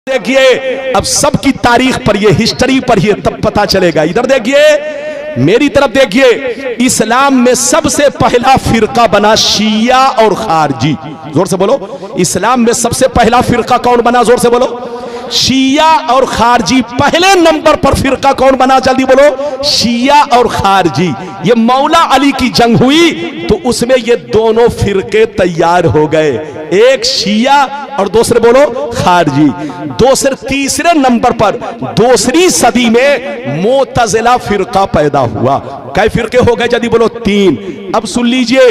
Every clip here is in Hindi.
देखिए अब सबकी तारीख पढ़िए, हिस्ट्री पढ़िए, तब पता चलेगा। इधर देखिए, मेरी तरफ देखिए, इस्लाम में सबसे पहला फिरका बना शिया और खारजी। जोर से बोलो, इस्लाम में सबसे पहला फिरका कौन बना? जोर से बोलो, शिया और खारजी। पहले नंबर पर फिरका कौन बना? जल्दी बोलो, शिया और खारजी। ये मौला अली की जंग हुई तो उसमें ये दोनों फिरके तैयार हो गए, एक शिया और दूसरे बोलो खारजी। तीसरे नंबर पर दूसरी सदी में मोतजिला फिरका पैदा हुआ। कई फिरके हो गए? जल्दी बोलो, 3। अब सुन लीजिए,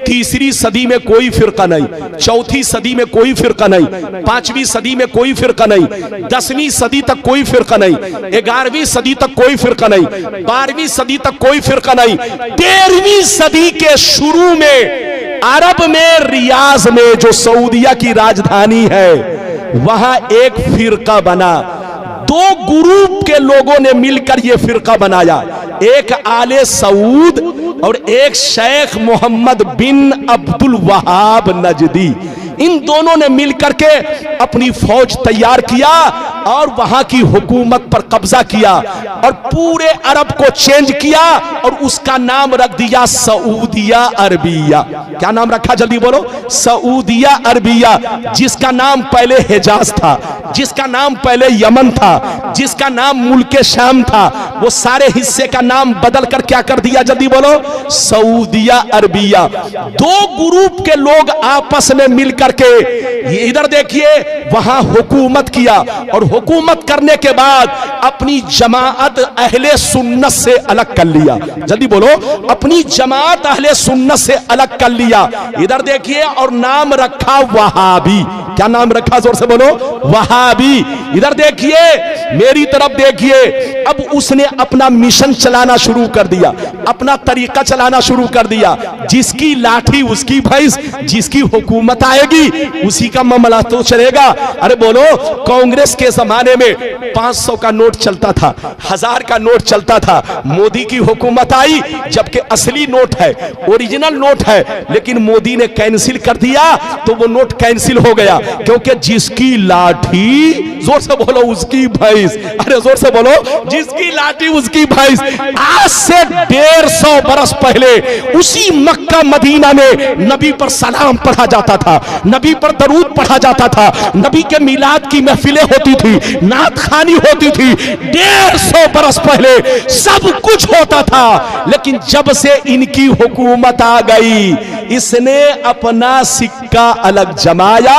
तीसरी सदी में कोई फिरका नहीं, चौथी सदी में कोई फिरका नहीं, 5वीं सदी में कोई फिरका नहीं, 10वीं सदी तक कोई फिरका नहीं, 11वीं सदी तक कोई फिरका नहीं, 12वीं सदी तक कोई फिरका नहीं। 13वीं सदी के शुरू में अरब में रियाज में जो सऊदिया की राजधानी है वहां एक फिरका बना। 2 ग्रुप के लोगों ने मिलकर यह फिरका बनाया, एक आले सऊद और एक शेख मोहम्मद बिन अब्दुल वहाब नजदी। इन दोनों ने मिलकर के अपनी फौज तैयार किया और वहां की हुकूमत पर कब्जा किया और पूरे अरब को चेंज किया और उसका नाम रख दिया सऊदिया अरबिया। क्या नाम रखा? जल्दी बोलो, सऊदिया अरबिया। जिसका नाम पहले हिजाज था, जिसका नाम पहले यमन था, जिसका नाम मुल्के शाम था, वो सारे हिस्से का नाम बदल कर क्या कर दिया? जल्दी बोलो, सऊदिया अरबिया। 2 ग्रुप के लोग आपस में मिलकर के इधर देखिए वहां हुकूमत किया और हुकूमत करने के बाद अपनी जमात अहले सुन्नत से अलग कर लिया। जल्दी बोलो, अपनी जमात अहले सुन्नत से अलग कर लिया। इधर देखिए, और नाम रखा वहाबी। क्या नाम रखा? जोर से बोलो, वहाबी। इधर देखिए, मेरी तरफ देखिए, अब उसने अपना मिशन चलाना शुरू कर दिया, अपना तरीका चलाना शुरू कर दिया। जिसकी लाठी उसकी भैंस, जिसकी हुकूमत आएगी उसी का मामला तो चलेगा। अरे बोलो, कांग्रेस के जमाने में 500 का नोट चलता था, 1000 का नोट चलता था। मोदी की हुकूमत आई, जबकि असली नोट है, ओरिजिनल नोट है, लेकिन मोदी ने कैंसिल कर दिया तो वो नोट कैंसिल हो गया, क्योंकि जिसकी लाठी, जोर से बोलो, उसकी भैंस। अरे जोर से बोलो, जिसकी लाठी उसकी भैंस। आज से 150 बरस पहले उसी मक्का मदीना में नबी पर सलाम पढ़ा जाता था, नबी पर दरूद पढ़ा जाता था, नबी के मिलाद की महफिलें होती थी, नात खानी होती थी। 150 बरस पहले सब कुछ होता था, लेकिन जब से इनकी हुकूमत आ गई, इसने अपना सिक्का अलग जमाया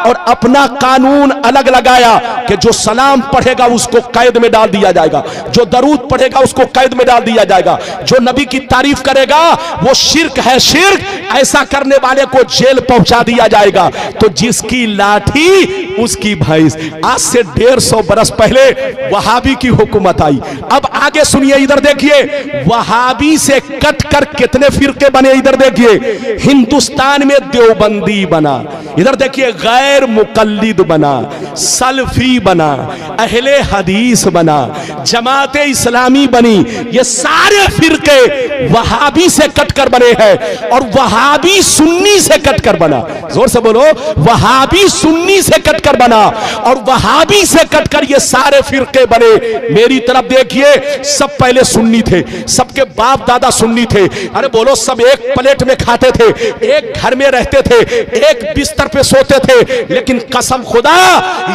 और अपना कानून अलग लगाया कि जो सलाम पढ़ेगा उसको कैद में डाल दिया जाएगा, जो दरूद पढ़ेगा उसको कैद में डाल दिया जाएगा, जो नबी की तारीफ करेगा वो शिर्क है, शिर्क, ऐसा करने वाले को जेल पहुंचा दिया जाएगा। तो जिसकी लाठी उसकी भैंस। आज से 150 बरस पहले वहाबी की हुकूमत आई। अब आगे सुनिए, इधर देखिए, वहाबी से कट कर कितने फिरके बने? इधर देखिए, हिंदुस्तान में देवबंदी बना, इधर देखिए गैर मुकल्लिद बना, सल्फी बना, अहले हदीस बना, जमाते इस्लामी बनी। ये सारे फिरके वहाबी से कटकर बने हैं और वहाबी सुन्नी से कटकर बना। जोर से बोलो, वहाबी सुन्नी से कटकर बना और वहाबी से कटकर ये सारे फिरके बने। मेरी तरफ देखिए, सब पहले सुन्नी थे, सबके बाप दादा सुन्नी थे। अरे बोलो, सब एक प्लेट में खाते थे, एक घर में रहते थे, एक बिस्तर पे सोते थे, लेकिन कसम खुदा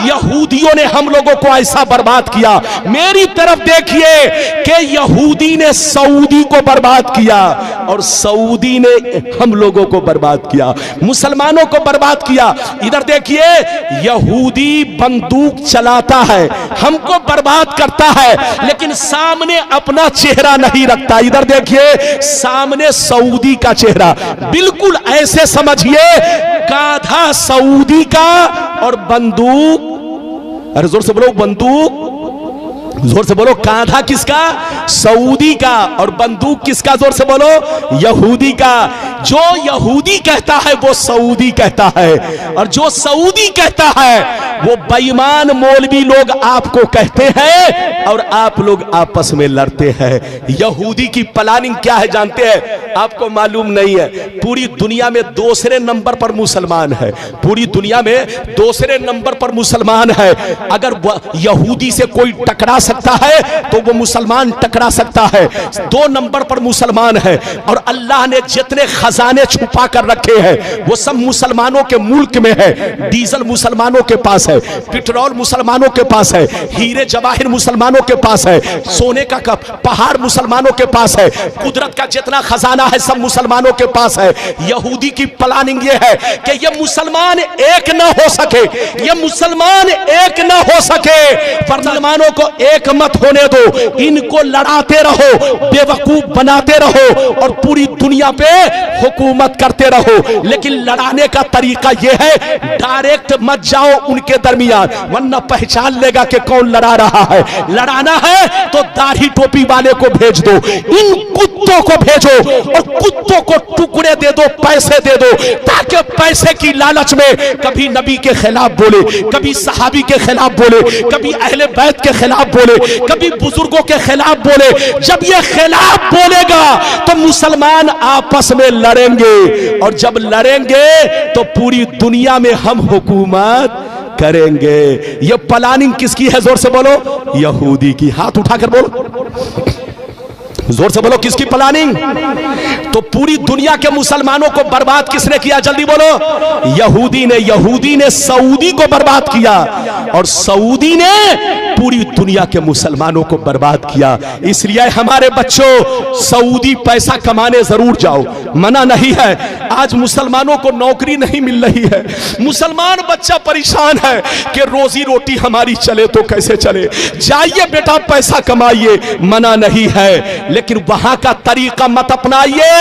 यहूदियों ने हम लोगों को ऐसा बर्बाद किया। मेरी तरफ देखिए कि यहूदी ने सऊदी को बर्बाद किया और सऊदी ने हम लोगों को बर्बाद किया, मुसलमानों को बर्बाद किया। इधर देखिए, यहूदी बंदूक चलाता है, हमको बर्बाद करता है, लेकिन सामने अपना चेहरा नहीं रखता। इधर देखिए, सामने सऊदी का चेहरा, बिल्कुल ऐसे समझिए गाधा सऊदी का और बंदूक, अरे जोर से बोलो, बंदूक, जोर से बोलो, कांधा किसका? सऊदी का, और बंदूक किसका? जोर से बोलो, यहूदी का। जो यहूदी कहता है वो सऊदी कहता है, और जो सऊदी कहता है वो बेईमान मौलवी लोग आपको कहते हैं और आप लोग आपस में लड़ते हैं। यहूदी की प्लानिंग क्या है जानते हैं? आपको मालूम नहीं है, पूरी दुनिया में दूसरे नंबर पर मुसलमान है, पूरी दुनिया में दूसरे नंबर पर मुसलमान है। अगर यहूदी से कोई टकरा सकता है तो वो मुसलमान टकरा सकता है। 2 नंबर पर मुसलमान है और अल्लाह ने जितने खजाने छुपा कर रखे हैं वो सब मुसलमानों के मुल्क में है। डीजल मुसलमानों के पास है, पेट्रोल मुसलमानों के पास है, हीरे जवाहिर मुसलमानों के पास है, सोने का पहाड़ मुसलमानों के पास है, कुदरत का जितना खजाना है सब मुसलमानों के पास है। यहूदी की प्लानिंग ये है कि ये मुसलमान एक ना हो सके, ये मुसलमान एक ना हो सके, मुसलमानों को एक मत होने दो, इनको लड़ाते रहो, बेवकूफ बनाते रहो और पूरी दुनिया पे हुकूमत करते रहो। लेकिन लड़ाने का तरीका यह है, डायरेक्ट मत जाओ उनके दरमियान, वरना पहचान लेगा कि कौन लड़ा रहा है। लड़ाना है तो दाढ़ी टोपी वाले को भेज दो, इन कुत्तों को भेजो और कुत्तों को टुकड़े दे दो, पैसे दे दो, ताकि पैसे की लालच में कभी नबी के खिलाफ बोले, कभी सहाबी के खिलाफ बोले, कभी अहले बैत के खिलाफ बोले, कभी बुजुर्गों के खिलाफ बोले। जब ये खिलाफ बोलेगा तो मुसलमान आपस में लड़ेंगे और जब लड़ेंगे तो पूरी दुनिया में हम हुकूमत करेंगे। ये प्लानिंग किसकी है? जोर से बोलो, यहूदी की। हाथ उठाकर बोलो, जोर से बोलो, किसकी प्लानिंग? तो पूरी दुनिया के मुसलमानों को बर्बाद किसने किया? जल्दी बोलो, यहूदी ने। यहूदी ने सऊदी को बर्बाद किया और सऊदी ने पूरी दुनिया के मुसलमानों को बर्बाद किया। इसलिए हमारे बच्चों, सऊदी पैसा कमाने जरूर जाओ, मना नहीं है। आज मुसलमानों को नौकरी नहीं मिल रही है, मुसलमान बच्चा परेशान है कि रोजी रोटी हमारी चले तो कैसे चले। जाइए बेटा पैसा कमाइए, मना नहीं है, लेकिन वहां का तरीका मत अपनाइए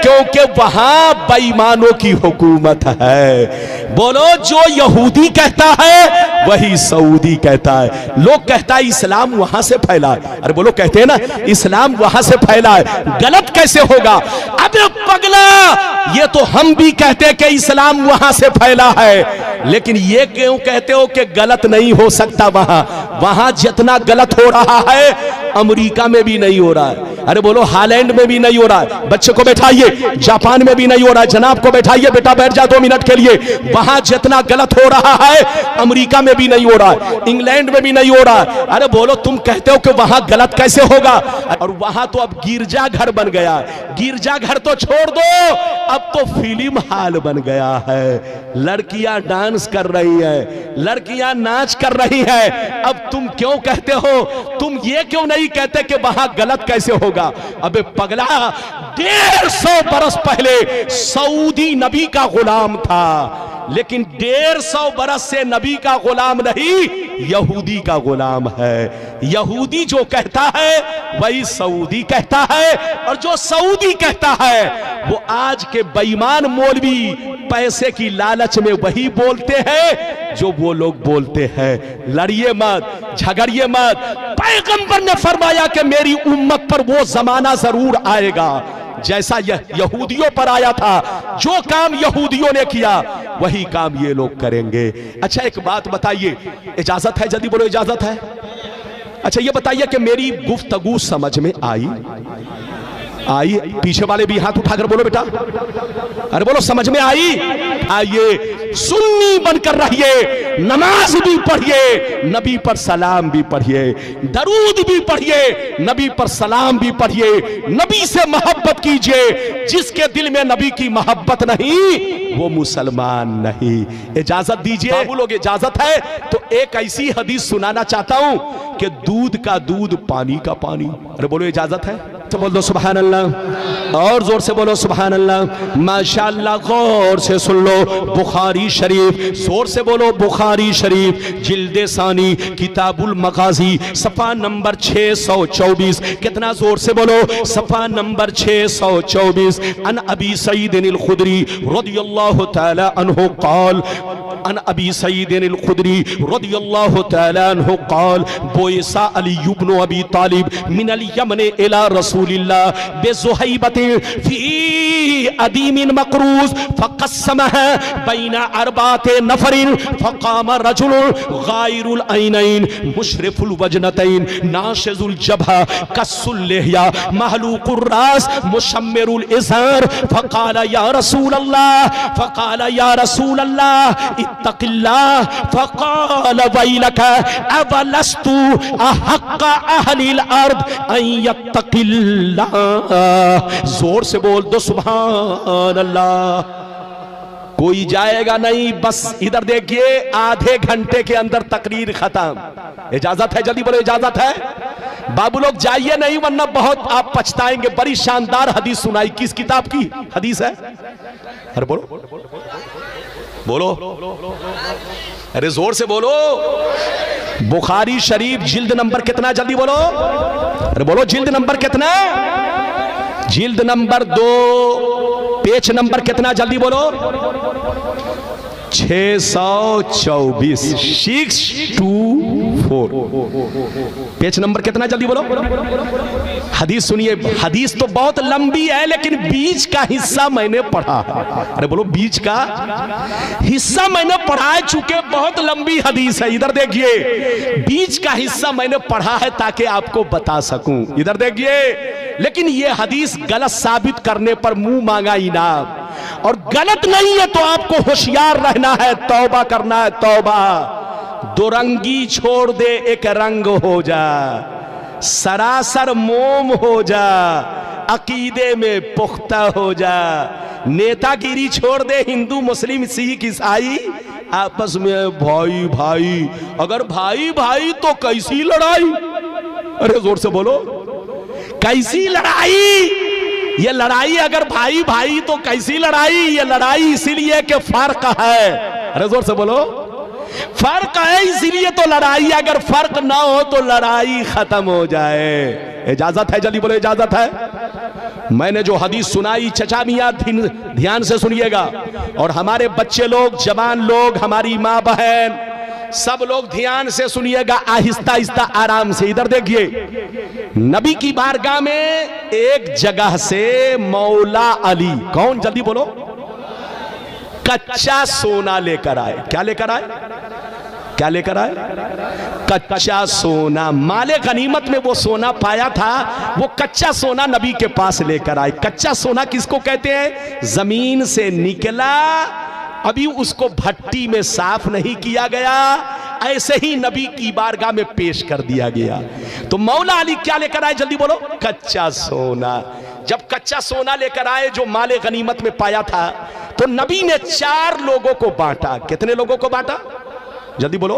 क्योंकि वहां बेईमानों की हुकूमत है। बोलो, जो यहूदी कहता है वही सऊदी कहता है। लोग कहता है इस्लाम वहां से फैला है, अरे बोलो, कहते हैं ना इस्लाम वहां से फैला है, गलत कैसे होगा? अबे पगला, ये तो हम भी कहते हैं कि इस्लाम वहां से फैला है, लेकिन ये क्यों कहते हो कि गलत नहीं हो सकता? वहां जितना गलत हो रहा है अमेरिका में भी नहीं हो रहा है। अरे बोलो, हालैंड में भी नहीं हो रहा है। बच्चे को बैठाइए, जापान में भी नहीं हो रहा है। जनाब को बैठाइए, बेटा बैठ जा 2 मिनट के लिए। वहां जितना गलत हो रहा है अमेरिका में भी नहीं हो रहा है, इंग्लैंड में भी नहीं हो रहा है। अरे बोलो, तुम कहते हो कि वहां गलत कैसे होगा? और वहां तो अब गिरजा घर बन गया। गिरजा घर तो छोड़ दो, अब तो फिल्म हॉल बन गया है। लड़कियां डांस कर रही है, लड़कियां नाच कर रही है। अब तुम क्यों कहते हो? तुम ये क्यों नहीं कहते कि वहां गलत कैसे होगा? अबे पगला, 150 बरस पहले सऊदी नबी का गुलाम था, लेकिन 150 बरस से नबी का गुलाम नहीं, यहूदी का गुलाम है। यहूदी जो कहता है वही सऊदी कहता है, और जो सऊदी कहता है वो आज के बेईमान मौलवी पैसे की लालच में वही बोलते हैं जो वो लोग बोलते हैं। लड़िए मत, झगड़िए मत। पैगंबर ने फरमाया कि मेरी उम्मत पर वो जमाना जरूर आएगा जैसा यह यहूदियों पर आया था। जो काम यहूदियों ने किया वही काम ये लोग करेंगे। अच्छा, एक बात बताइए, इजाजत है? जल्दी बोलो, इजाजत है? अच्छा, ये बताइए कि मेरी गुफ्तगू समझ में आई? पीछे वाले भी हाथ उठाकर बोलो बेटा, अरे बोलो, समझ में आई? आइए, सुन्नी बनकर रहिए, नमाज भी पढ़िए, नबी पर सलाम भी पढ़िए, दरूद भी पढ़िए, नबी पर सलाम भी पढ़िए, नबी से मोहब्बत कीजिए। जिसके दिल में नबी की मोहब्बत नहीं वो मुसलमान नहीं। इजाजत दीजिए। लोग इजाजत है तो एक ऐसी हदीस सुनाना चाहता हूं कि दूध का दूध, पानी का पानी। अरे बोलो, इजाजत है? तो बोल दो सुभान अल्लाह, और जोर से बोलो सुभान अल्लाह। माशाअल्लाह, गौर से सुन लो, बुखारी शरीफ, जोर से बोलो बुखारी शरीफ, जिल्दे सानी, किताबुल मगाजी, सफा नंबर 624। कितना जोर से बोलो? सफा नंबर 624। अन अबी सईद अल खुदरी रदियल्लाहु तआला अन्हु क़ाल अन अबी सईद अल-खुदरी रदियल्लाहु तआला अन्हु क़ाल बोइसा अली इब्न अबी तालिब मिनल यमन इला रसूलिल्लाह बिज़ुहैबतिन फी अदीमिन मक़रूज़ फ़क़स्समहा बैना अरबाते नफ़रिन फ़क़ाम रजुलुन गायरुल ऐनैन मुशरिफुल वजनतैन नाशिजुल जबहा कस्सुल लिहया महलूकुर रास मुशम्मिरुल इज़ार फ़क़ाल या रसूल अल्लाह इत्तक़िल्लाह फ़क़ाल वैलक अवलस्तु अहक़्क़ अहलिल अर्द अन यत्तक़िल्लाह। जोर से बोल दो सुभान अल्लाह। कोई जाएगा नहीं, बस इधर देखिए, आधे घंटे के अंदर तकरीर खत्म। इजाजत है? जल्दी बोलो इजाजत है? बाबू लोग जाइए नहीं वरना बहुत आप पछताएंगे। बड़ी शानदार हदीस सुनाई। किस किताब की हदीस है? अरे बोलो बोलो, अरे जोर से बोलो। बुखारी शरीफ जिल्द नंबर कितना? जल्दी बोलो। अरे बोलो जिल्द नंबर कितना? जिल्द नंबर 2, पेज नंबर कितना? जल्दी बोलो। 624 624 पेज नंबर कितना? जल्दी बोलो। हदीस सुनिए। हदीस तो बहुत लंबी है लेकिन बीच का हिस्सा मैंने पढ़ा है। अरे बोलो, बीच का हिस्सा मैंने पढ़ा है। चूंकि बहुत लंबी हदीस है, इधर देखिए, बीच का हिस्सा मैंने पढ़ा है ताकि आपको बता सकूं। इधर देखिए, लेकिन यह हदीस गलत साबित करने पर मुंह मांगा इनाम, और गलत नहीं है तो आपको होशियार रहना है, तौबा करना है, तौबा। दो रंगी छोड़ दे, एक रंग हो जा, सरासर मोम हो जा, अकीदे में पुख्ता हो जा। नेतागिरी छोड़ दे, हिंदू मुस्लिम सिख ईसाई आपस में भाई भाई। अगर भाई भाई तो कैसी लड़ाई? अरे जोर से बोलो, कैसी लड़ाई? ये लड़ाई अगर भाई भाई तो कैसी लड़ाई? ये लड़ाई इसीलिए कि फर्क है। अरे जोर से बोलो, फर्क है इसीलिए तो लड़ाई। अगर फर्क ना हो तो लड़ाई खत्म हो जाए। इजाजत है? जल्दी बोलो इजाजत है? मैंने जो हदीस सुनाई चचा मियां ध्यान से सुनिएगा, और हमारे बच्चे लोग, जवान लोग, हमारी माँ बहन, सब लोग ध्यान से सुनिएगा, आहिस्ता आहिस्ता आराम से। इधर देखिए, नबी की बारगाह में एक जगह से मौला अली, कौन? जल्दी बोलो, कच्चा सोना लेकर आए। क्या लेकर आए? क्या लेकर आए? कच्चा सोना। माले गनीमत में वो सोना पाया था, वो कच्चा सोना नबी के पास लेकर आए। कच्चा सोना किसको कहते हैं? जमीन से निकला, अभी उसको भट्टी में साफ नहीं किया गया, ऐसे ही नबी की बारगाह में पेश कर दिया गया। तो मौला अली क्या लेकर आए? जल्दी बोलो, कच्चा सोना। जब कच्चा सोना लेकर आए जो माले गनीमत में पाया था, तो नबी ने 4 लोगों को बांटा। कितने लोगों को बांटा? जल्दी बोलो।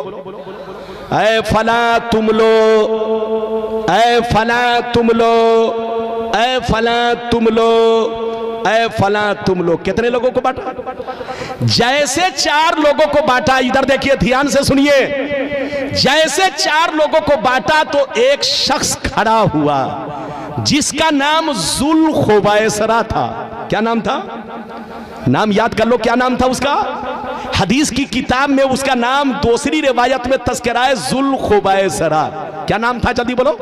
ऐ फला तुम लो, ऐ फला तुम लो, ऐ फला तुम लो, ऐ फला तुम लोग। कितने लोगों को बांटा? जैसे 4 लोगों को बांटा, इधर देखिए ध्यान से सुनिए, जैसे 4 लोगों को बांटा तो एक शख्स खड़ा हुआ जिसका नाम जुल खुबैसरा था। क्या नाम था? नाम याद कर लो, क्या नाम था उसका? हदीस की किताब में उसका नाम दूसरी रिवायत में तस्करा है जुल खुबैसरा। क्या नाम था? जल्दी बोलो।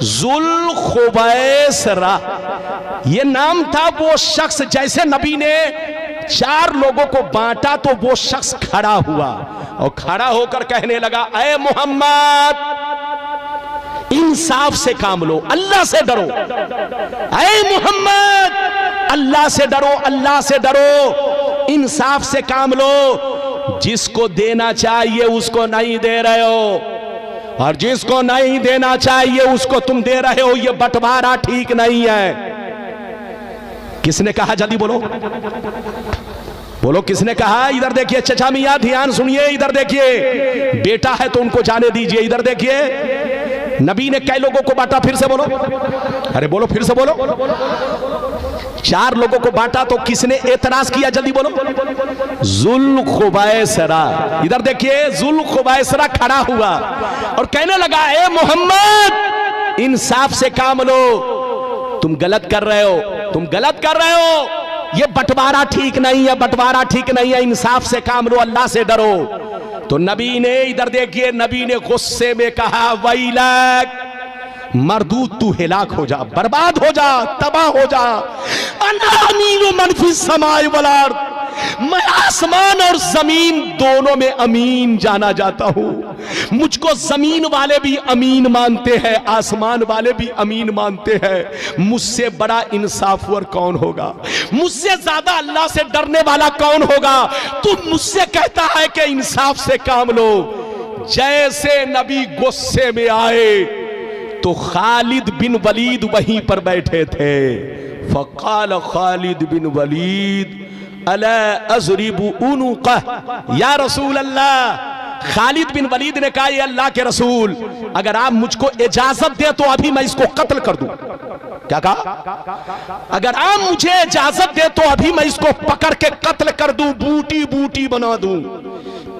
जुल खुबैसरा ये नाम था। वो शख्स, जैसे नबी ने 4 लोगों को बांटा तो वो शख्स खड़ा हुआ और खड़ा होकर कहने लगा, ऐ मोहम्मद, इंसाफ से काम लो, अल्लाह से डरो। ऐ मोहम्मद, अल्लाह से डरो, अल्लाह से डरो, इंसाफ से काम लो। जिसको देना चाहिए उसको नहीं दे रहे हो, और जिसको नहीं देना चाहिए उसको तुम दे रहे हो। ये बंटवारा ठीक नहीं है। किसने कहा? जल्दी बोलो, बोलो किसने कहा? इधर देखिए चचा मियां, ध्यान सुनिए। इधर देखिए, बेटा है तो उनको जाने दीजिए। इधर देखिए, नबी ने कई लोगों को बांटा? फिर से बोलो, अरे बोलो, फिर से बोलो। 4 लोगों को बांटा तो किसने एतराज किया? जल्दी बोलो। जुल खुबैसरा। इधर देखिए, जुल खुबैसरा खड़ा हुआ और कहने लगा, ए मोहम्मद, इंसाफ से काम लो, तुम गलत कर रहे हो, तुम गलत कर रहे हो। ये बंटवारा ठीक नहीं है, बंटवारा ठीक नहीं है, इंसाफ से काम लो, अल्लाह से डरो। तो नबी ने इधर देखिए, नबी ने गुस्से में कहा वैलक, मरदूद तू हिलाक हो जा, बर्बाद हो जा, तबाह हो जा। अनामीनु मन फिस समाए वल अर्द, मैं आसमान और जमीन दोनों में अमीन जाना जाता हूं। मुझको जमीन वाले भी अमीन मानते हैं, आसमान वाले भी अमीन मानते हैं। मुझसे बड़ा इंसाफवर कौन होगा? मुझसे ज्यादा अल्लाह से डरने वाला कौन होगा? तू मुझसे कहता है कि इंसाफ से काम लो। जैसे नबी गुस्से में आए तो खालिद बिन वलीद वहीं पर बैठे थे। फकाल खालिद बिन वलीद अला अज़रिबु उनुक़ह या रसूल अल्लाह। खालिद बिन वलीद ने कहा, ये अल्लाह के रसूल, अगर आप मुझको इजाजत दे तो अभी मैं इसको कत्ल कर दूं। क्या कहा? अगर आप मुझे इजाजत दे तो अभी मैं इसको पकड़ के कत्ल कर दूं, बूटी बूटी बना दूं,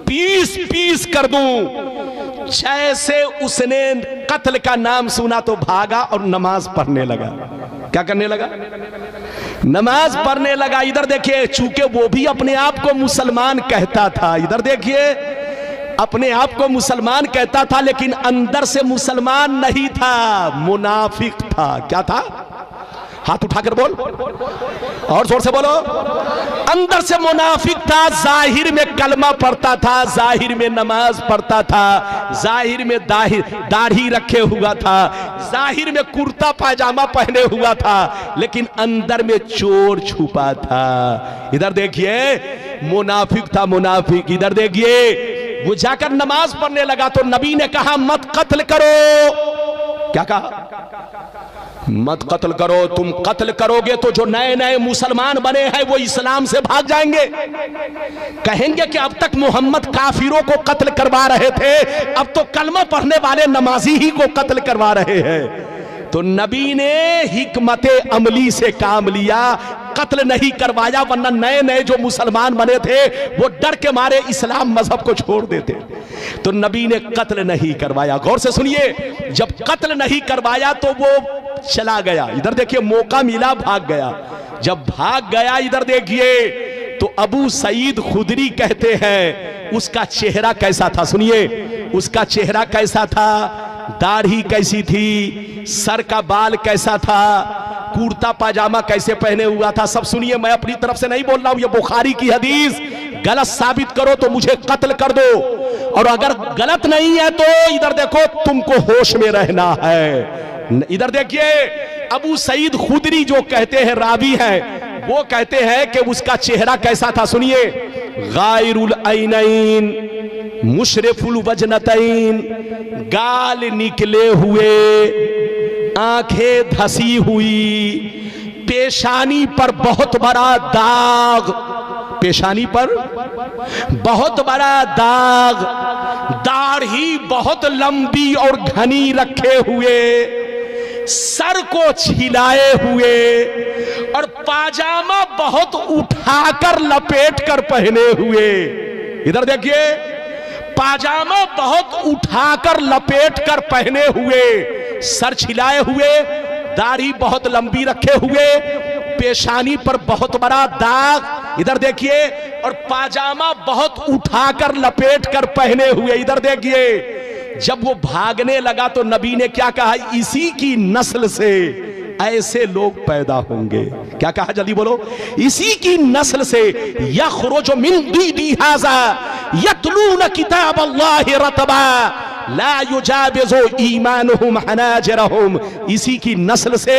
पीस पीस कर दूं। जैसे उसने कत्ल का नाम सुना तो भागा और नमाज पढ़ने लगा। क्या करने लगा? नमाज पढ़ने लगा। इधर देखिए, चूंकि वो भी अपने आप को मुसलमान कहता था, इधर देखिए, अपने आप को मुसलमान कहता था लेकिन अंदर से मुसलमान नहीं था, मुनाफिक था। क्या था? हाथ उठाकर बोल, और जोर से बोलो। अंदर से मुनाफिक था, जाहिर में कलमा पढ़ता था, जाहिर में नमाज पढ़ता था, जाहिर में दाढ़ी रखे हुआ था, जाहिर में कुर्ता पायजामा पहने हुआ था, लेकिन अंदर में चोर छुपा था। इधर देखिए, मुनाफिक था, मुनाफिक। इधर देखिए, वो जाकर नमाज पढ़ने लगा तो नबी ने कहा मत कत्ल करो। क्या कहा? मत कत्ल करो। तुम कत्ल करोगे तो जो नए नए मुसलमान बने हैं वो इस्लाम से भाग जाएंगे, कहेंगे कि अब तक मोहम्मद काफिरों को कत्ल करवा रहे थे, अब तो कलमा पढ़ने वाले नमाजी ही को कत्ल करवा रहे हैं। तो नबी ने हिकमत अमली से काम लिया, कत्ल नहीं करवाया, वरना नए नए जो मुसलमान बने थे वो डर के मारे इस्लाम मजहब को छोड़ देते। तो नबी ने कत्ल नहीं करवाया। गौर से सुनिए, जब कत्ल नहीं करवाया तो वो चला गया। इधर देखिए, मौका मिला, भाग गया। जब भाग गया, इधर देखिए, तो अबू सईद खुदरी कहते हैं उसका चेहरा कैसा था। सुनिए, उसका चेहरा कैसा था, दाढ़ी कैसी थी, सर का बाल कैसा था, कुर्ता पाजामा कैसे पहने हुआ था, सब सुनिए। मैं अपनी तरफ से नहीं बोल रहा हूं, ये बुखारी की हदीस। गलत साबित करो तो मुझे कत्ल कर दो, और अगर गलत नहीं है तो इधर देखो, तुमको होश में रहना है। इधर देखिए, अबू सईद खुदरी जो कहते हैं, रावी हैं, वो कहते हैं कि उसका चेहरा कैसा था। सुनिए, गायरुल ऐनैन मुशरिफुल वजनतैन, गाल निकले हुए, आंखें धसी हुई, पेशानी पर बहुत बड़ा दाग, पेशानी पर बहुत बड़ा दाग, दाढ़ी बहुत लंबी और घनी रखे हुए, सर को छिलाए हुए, और पाजामा बहुत उठाकर लपेट कर पहने हुए। इधर देखिए, पाजामा बहुत उठाकर लपेट कर पहने हुए, सर छिलाए हुए, दाढ़ी बहुत लंबी रखे हुए, पेशानी पर बहुत बड़ा दाग। इधर देखिए, और पाजामा बहुत उठाकर लपेट कर पहने हुए। इधर देखिए, जब वो भागने लगा तो नबी ने क्या कहा, इसी की नस्ल से ऐसे लोग पैदा होंगे। क्या कहा, जल्दी बोलो। इसी की नस्ल से यखरुजु मिन दीदी हाज़ा यतलून किताब अल्लाहि रतबा ला युजाबिज़ु ईमानुहुम हनाजिरहुम। इसी की नस्ल से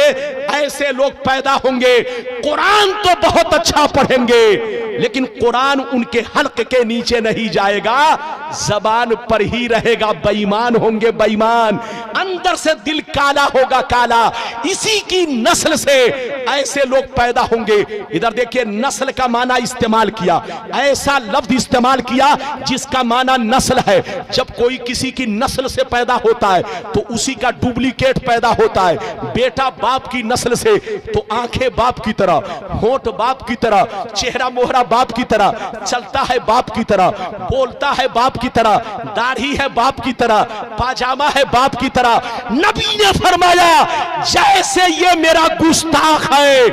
ऐसे लोग पैदा होंगे, कुरान तो बहुत अच्छा पढ़ेंगे लेकिन कुरान उनके हल्क के नीचे नहीं जाएगा, जबान पर ही रहेगा। बेईमान होंगे, बेईमान, अंदर से दिल काला होगा, काला। इसी की नस्ल से ऐसे लोग पैदा होंगे। इधर देखिए, नस्ल का माना इस्तेमाल किया, ऐसा लफ्ज इस्तेमाल किया जिसका माना नस्ल है। जब कोई किसी की नस्ल से पैदा होता है तो उसी का डुप्लीकेट पैदा होता है। बेटा बाप की नस्ल से तो आंखें बाप की तरह, होंठ बाप की तरह, चेहरा मोहरा बाप की तरह, चलता है बाप की तरह, बोलता है बाप की तरह, दाढ़ी है बाप की तरह, पाजामा है बाप की तरह। नबी ने फरमाया, जैसे ये मेरा गुस्ताख है,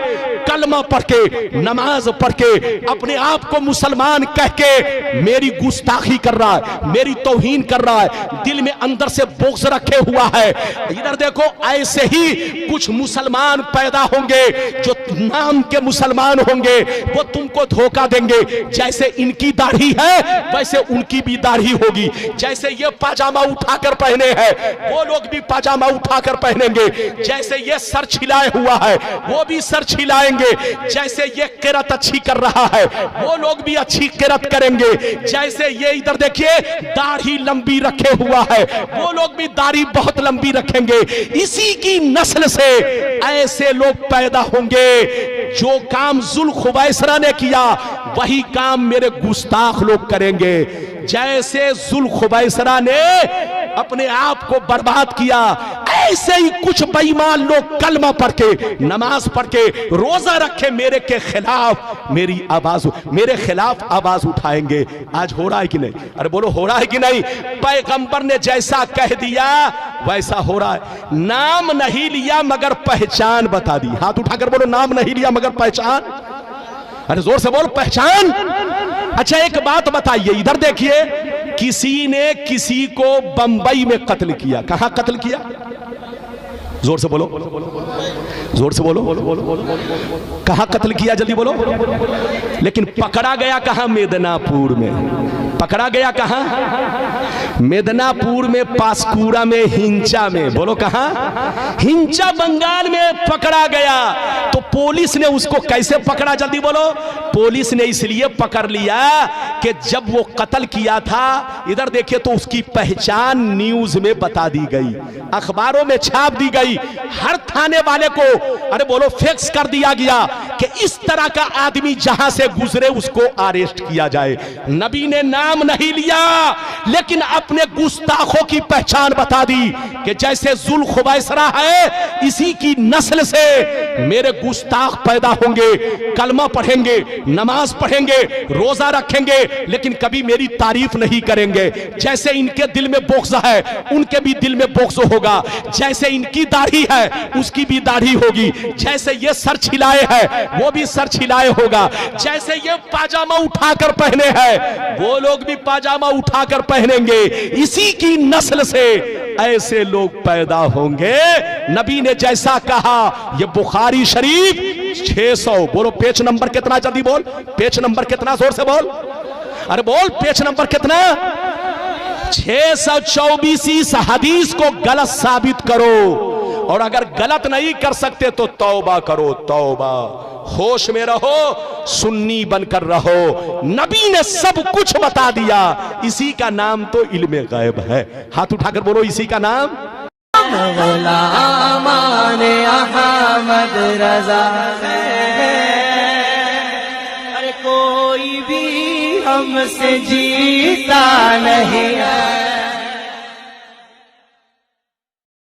कलमा पढ़ के, नमाज पढ़ के, अपने आप को मुसलमान कह के मेरी गुस्ताखी कर रहा है, मेरी तौहीन कर रहा है, दिल में अंदर से बोझ रखे हुआ है। इधर देखो, ऐसे ही कुछ मुसलमान पैदा होंगे जो नाम के मुसलमान होंगे, वो तुमको धोखा देंगे। जैसे इनकी दाढ़ी है वैसे उनकी भी दाढ़ी होगी, जैसे ये पाजामा उठाकर पहने हैं वो लोग भी पाजामा उठाकर पहनेंगे, जैसे ये सर छिलाए हुआ है वो भी सर छिलाएंगे, जैसे ये किरत अच्छी कर रहा है वो लोग भी अच्छी किरत करेंगे, जैसे ये इधर देखिए दाढ़ी लंबी रखे हुआ है वो लोग भी दाढ़ी बहुत लंबी रखेंगे। इसी की नस्ल से ऐसे लोग पैदा होंगे। जो काम जुल खुवैसरा ने किया वही काम मेरे गुस्ताख लोग करेंगे। जैसे जुल खुवैसरा ने अपने आप को बर्बाद किया, ऐसे ही कुछ बेईमान लोग कलमा पढ़ के, नमाज पढ़ के, रोजा रखे मेरे के खिलाफ मेरी आवाज, मेरे खिलाफ आवाज उठाएंगे। आज हो रहा है कि नहीं? अरे बोलो, हो रहा है कि नहीं? पैगंबर ने जैसा कह दिया वैसा हो रहा है। नाम नहीं लिया मगर पहचान बता दी। हाथ उठाकर बोलो, नाम नहीं लिया मगर पहचान। अरे जोर से बोल, पहचान। अच्छा एक बात बताइए, इधर देखिए, किसी ने किसी को बंबई में कत्ल किया। कहां कत्ल किया? जोर से बोलो, जोर से बोलो, कहां कत्ल किया? जल्दी बोलो। लेकिन पकड़ा गया कहां? मेदनापुर में। पकड़ा गया कहां? मेदनापुर में, पासकुरा में, हिंचा में। बोलो कहां? हिंचा बंगाल में पकड़ा गया। तो पुलिस ने उसको कैसे पकड़ा? जल्दी बोलो। पुलिस ने इसलिए पकड़ लिया कि जब वो कत्ल किया था, इधर देखिए, तो उसकी पहचान न्यूज में बता दी गई, अखबारों में छाप दी गई, हर थाने वाले को, अरे बोलो, फैक्स कर दिया गया कि इस तरह का आदमी जहां से गुजरे उसको अरेस्ट किया जाए। नबी ने नाम नहीं लिया लेकिन अपने गुस्ताखों की पहचान बता दी कि जैसे जुल खुवैसरा है इसी की नस्ल से मेरे गुस्ताख पैदा होंगे, कलमा पढ़ेंगे, नमाज पढ़ेंगे, रोजा रखेंगे, लेकिन कभी मेरी तारीफ नहीं करेंगे। जैसे इनके दिल में बोक्स है उनके भी दिल में बोक्स होगा, जैसे इनकी दाढ़ी है उसकी भी दाढ़ी होगी, जैसे ये सर छिलाए है वो भी सर छिलाए होगा, जैसे ये पाजामा उठाकर पहने हैं वो लोग भी पाजामा उठाकर पहनेंगे। इसी की नस्ल से ऐसे लोग पैदा होंगे। नबी ने जैसा कहा, ये बुखारी शरीफ 600, बोलो पेज नंबर कितना? जल्दी बोल, पेज नंबर कितना? जोर से बोल, अरे बोल, पेज नंबर कितना? 624। इस हदीस को गलत साबित करो, और अगर गलत नहीं कर सकते तो तौबा करो, तौबा। होश में रहो, सुन्नी बनकर रहो। नबी ने सब कुछ बता दिया, इसी का नाम तो इल्मे गैब है। हाथ उठाकर बोलो, इसी का नाम अहमद रजा है। अरे कोई भी हमसे जीता नहीं है।